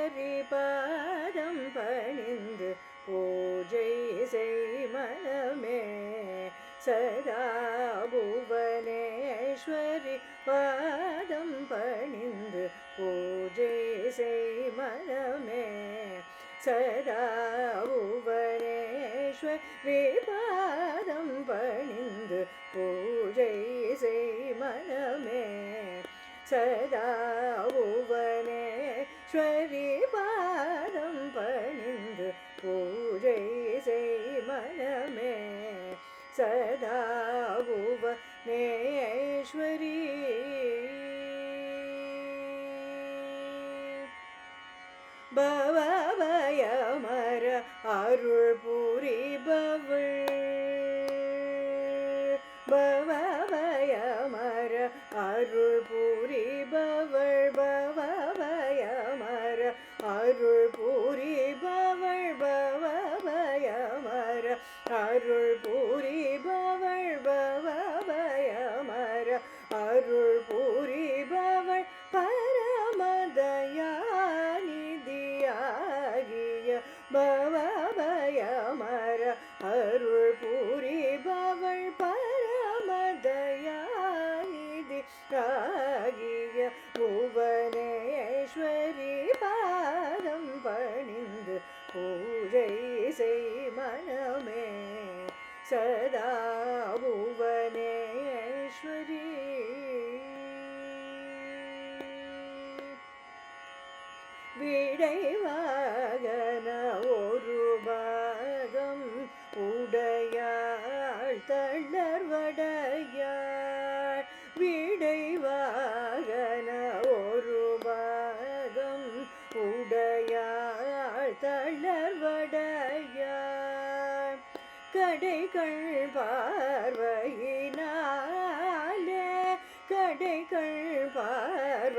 புவனேஸ்வரி பாதம் பணிந்து பூஜை செய் மனமே சதா புவனேஸ்வரி பாதம் பணிந்து பூஜை செய் மனமே சதா புவனேஸ்வரி பாதம் பணிந்து பூஜை செய் மனமே சதா புவனேஸ்வரி பாதம் பணிந்து பூஜை செய் மனமே சதா புவனேஸ்வரி பவபயமர அருள் புரிபவள் பவபயமர அருள் புரிபவள் பவபயமர அருள் புரிபவள் பவபயமர அருள் புரிபவள் பவபயமர அருள் புரிபவள் பரமதயாநிதியாகிய பவபயமர அருள் புரிபவள் பரமதயாநிதியாகிய புவனேஸ்வரி பாதம் பணிந்து பூஜை செய் மனமே சதா புவனேஸ்வரி விடைவாகன ஒரு பாகம் உடையாள் தளர்வடையாள் விடைவாகன ஒரு பாகம் உடையாள் தளர்வடையாள் கடைகள் பார்வையினாலே கடைகள் பார்வையினாலே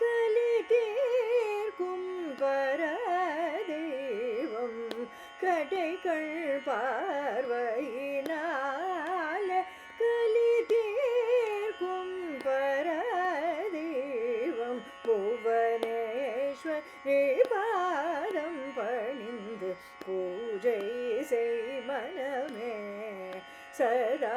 கலி தீர்க்கும் பரதெய்வம் கடைகள் பார்வையினாலே கலி தீர்க்கும் பரதெய்வம் புவனேஸ்வரி பாதம் பணிந்து பூஜை செய் மனமே சதா